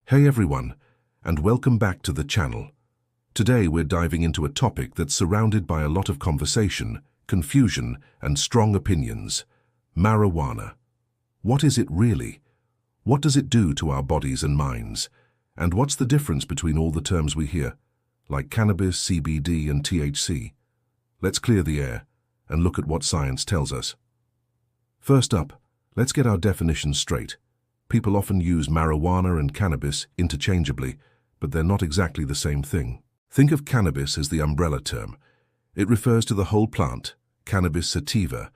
Hey everyone, and welcome back to the channel. Today we're diving into a topic that's surrounded by a lot of conversation, confusion, and strong opinions. Marijuana. What is it really? What does it do to our bodies and minds? And what's the difference between all the terms we hear, like cannabis, CBD, and THC? Let's clear the air and look at what science tells us. First up, let's get our definitions straight. People often use marijuana and cannabis interchangeably, but they're not exactly the same thing. Think of cannabis as the umbrella term. It refers to the whole plant, Cannabis sativa,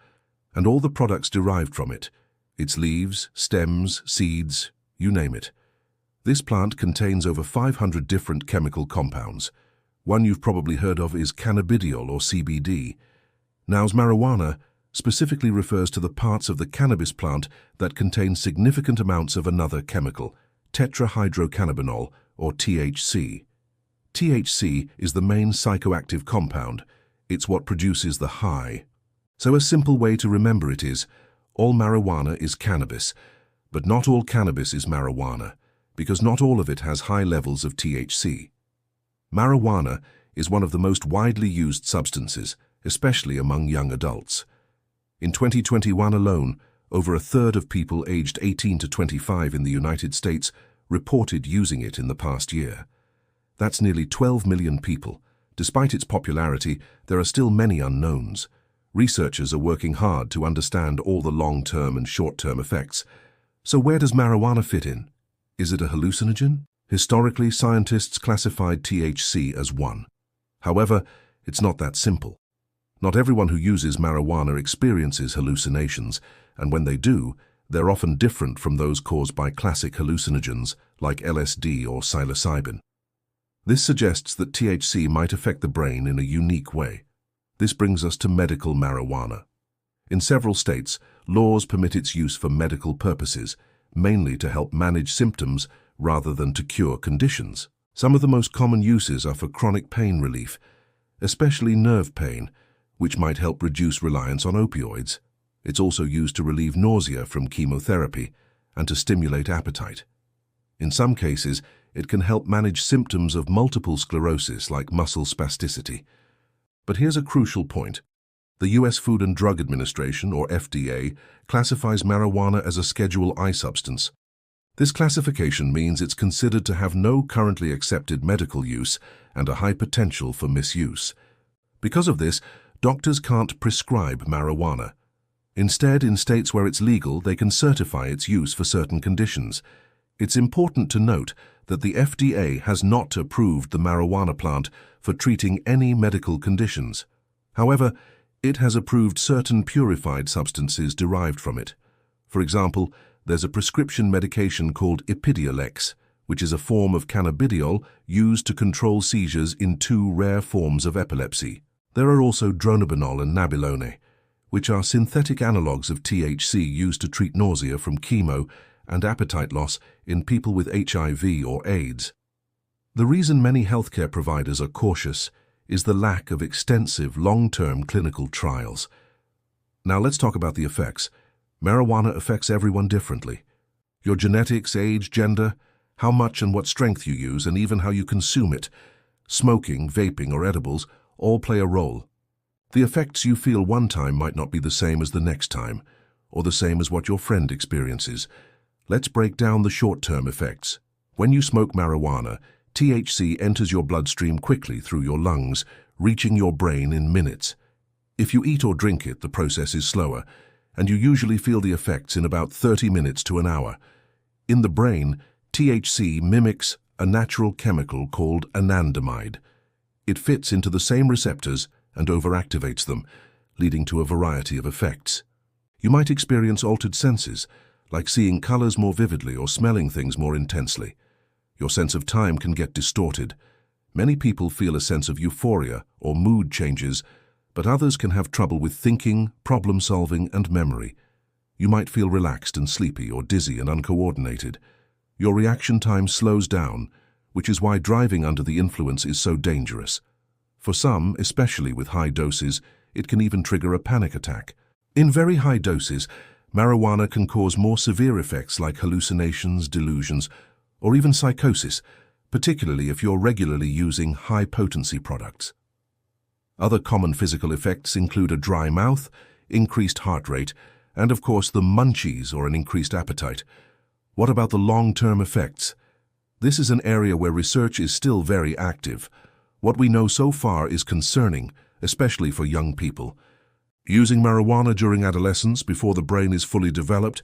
and all the products derived from it, its leaves, stems, seeds, you name it. This plant contains over 500 different chemical compounds. One you've probably heard of is cannabidiol or CBD. Now, marijuana specifically refers to the parts of the cannabis plant that contain significant amounts of another chemical, tetrahydrocannabinol, or THC. THC is the main psychoactive compound. It's what produces the high. So a simple way to remember it is, all marijuana is cannabis, but not all cannabis is marijuana, because not all of it has high levels of THC. Marijuana is one of the most widely used substances, especially among young adults. In 2021 alone, over a third of people aged 18 to 25 in the United States reported using it in the past year. That's nearly 12 million people. Despite its popularity, there are still many unknowns. Researchers are working hard to understand all the long-term and short-term effects. So where does marijuana fit in? Is it a hallucinogen? Historically, scientists classified THC as one. However, it's not that simple. Not everyone who uses marijuana experiences hallucinations, and when they do, they're often different from those caused by classic hallucinogens like LSD or psilocybin. This suggests that THC might affect the brain in a unique way. This brings us to medical marijuana. In several states, laws permit its use for medical purposes, mainly to help manage symptoms rather than to cure conditions. Some of the most common uses are for chronic pain relief, especially nerve pain, which might help reduce reliance on opioids. It's also used to relieve nausea from chemotherapy and to stimulate appetite. In some cases, it can help manage symptoms of multiple sclerosis like muscle spasticity. But here's a crucial point. The U.S. Food and Drug Administration, or FDA, classifies marijuana as a Schedule I substance. This classification means it's considered to have no currently accepted medical use and a high potential for misuse. Because of this, doctors can't prescribe marijuana. Instead, in states where it's legal, they can certify its use for certain conditions. It's important to note that the FDA has not approved the marijuana plant for treating any medical conditions. However, it has approved certain purified substances derived from it. For example, there's a prescription medication called Epidiolex, which is a form of cannabidiol used to control seizures in two rare forms of epilepsy. There are also dronabinol and nabilone, which are synthetic analogues of THC used to treat nausea from chemo and appetite loss in people with HIV or AIDS. The reason many healthcare providers are cautious is the lack of extensive long-term clinical trials. Now let's talk about the effects. Marijuana affects everyone differently. Your genetics, age, gender, how much and what strength you use, and even how you consume it, smoking, vaping, or edibles, all play a role. The effects you feel one time might not be the same as the next time, or the same as what your friend experiences. Let's break down the short-term effects. When you smoke marijuana, THC enters your bloodstream quickly through your lungs, reaching your brain in minutes. If you eat or drink it, the process is slower, and you usually feel the effects in about 30 minutes to an hour. In the brain, THC mimics a natural chemical called anandamide. It fits into the same receptors and overactivates them, leading to a variety of effects. You might experience altered senses, like seeing colors more vividly or smelling things more intensely. Your sense of time can get distorted. Many people feel a sense of euphoria or mood changes, but others can have trouble with thinking, problem-solving, and memory. You might feel relaxed and sleepy or dizzy and uncoordinated. Your reaction time slows down, which is why driving under the influence is so dangerous. For some, especially with high doses, it can even trigger a panic attack. In very high doses, marijuana can cause more severe effects like hallucinations, delusions, or even psychosis, particularly if you're regularly using high-potency products. Other common physical effects include a dry mouth, increased heart rate, and of course the munchies or an increased appetite. What about the long-term effects? This is an area where research is still very active. What we know so far is concerning, especially for young people. Using marijuana during adolescence before the brain is fully developed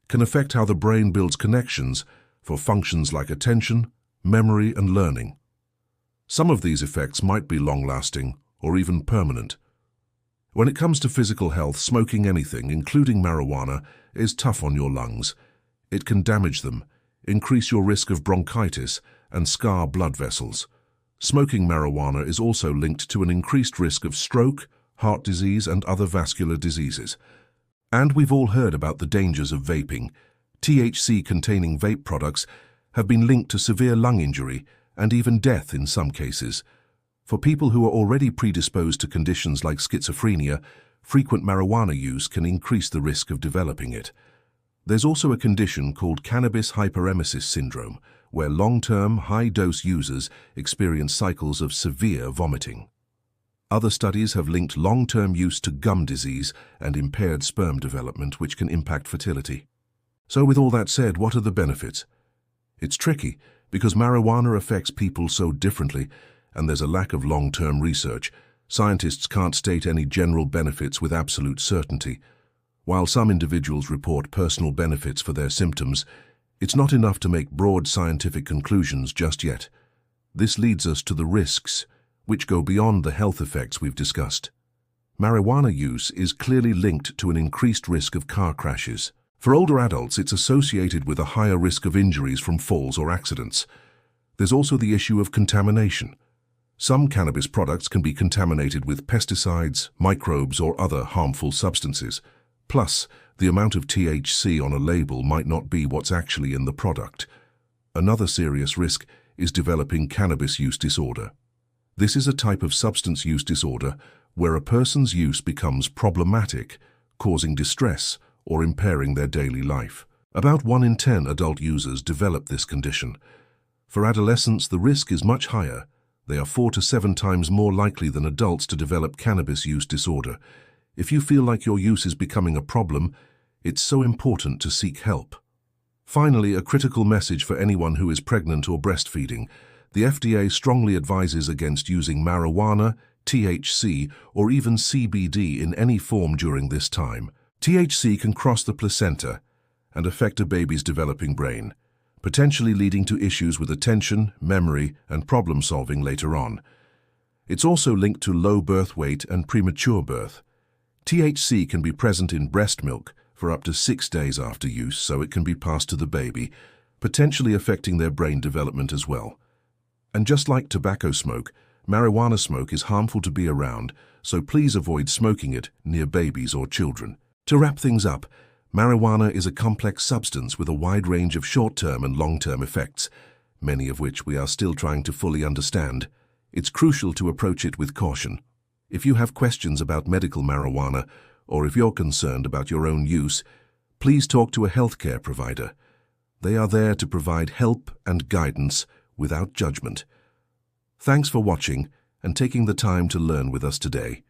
can affect how the brain builds connections for functions like attention, memory, and learning. Some of these effects might be long-lasting or even permanent. When it comes to physical health, smoking anything, including marijuana, is tough on your lungs. It can damage them, increase your risk of bronchitis, and scar blood vessels. Smoking marijuana is also linked to an increased risk of stroke, heart disease, and other vascular diseases. And we've all heard about the dangers of vaping. THC-containing vape products have been linked to severe lung injury and even death in some cases. For people who are already predisposed to conditions like schizophrenia, frequent marijuana use can increase the risk of developing it. There's also a condition called cannabis hyperemesis syndrome, where long-term, high-dose users experience cycles of severe vomiting. Other studies have linked long-term use to gum disease and impaired sperm development, which can impact fertility. So with all that said, what are the benefits? It's tricky because marijuana affects people so differently, and there's a lack of long-term research. Scientists can't state any general benefits with absolute certainty. While some individuals report personal benefits for their symptoms, it's not enough to make broad scientific conclusions just yet. This leads us to the risks, which go beyond the health effects we've discussed. Marijuana use is clearly linked to an increased risk of car crashes. For older adults, it's associated with a higher risk of injuries from falls or accidents. There's also the issue of contamination. Some cannabis products can be contaminated with pesticides, microbes, or other harmful substances. Plus, the amount of THC on a label might not be what's actually in the product. Another serious risk is developing cannabis use disorder. This is a type of substance use disorder where a person's use becomes problematic, causing distress or impairing their daily life. About 1 in 10 adult users develop this condition. For adolescents, the risk is much higher. They are 4 to 7 times more likely than adults to develop cannabis use disorder. If you feel like your use is becoming a problem, it's so important to seek help. Finally, a critical message for anyone who is pregnant or breastfeeding. The FDA strongly advises against using marijuana, THC, or even CBD in any form during this time. THC can cross the placenta and affect a baby's developing brain, potentially leading to issues with attention, memory, and problem-solving later on. It's also linked to low birth weight and premature birth. THC can be present in breast milk for up to 6 days after use, so it can be passed to the baby, potentially affecting their brain development as well. And just like tobacco smoke, marijuana smoke is harmful to be around, so please avoid smoking it near babies or children. To wrap things up, marijuana is a complex substance with a wide range of short-term and long-term effects, many of which we are still trying to fully understand. It's crucial to approach it with caution. If you have questions about medical marijuana, or if you're concerned about your own use, please talk to a healthcare provider. They are there to provide help and guidance without judgment. Thanks for watching and taking the time to learn with us today.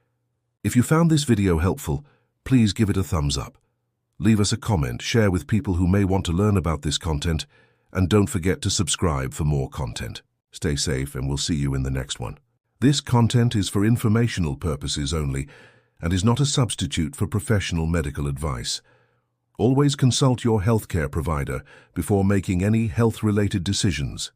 If you found this video helpful, please give it a thumbs up. Leave us a comment, share with people who may want to learn about this content, and don't forget to subscribe for more content. Stay safe, and we'll see you in the next one. This content is for informational purposes only and is not a substitute for professional medical advice. Always consult your healthcare provider before making any health-related decisions.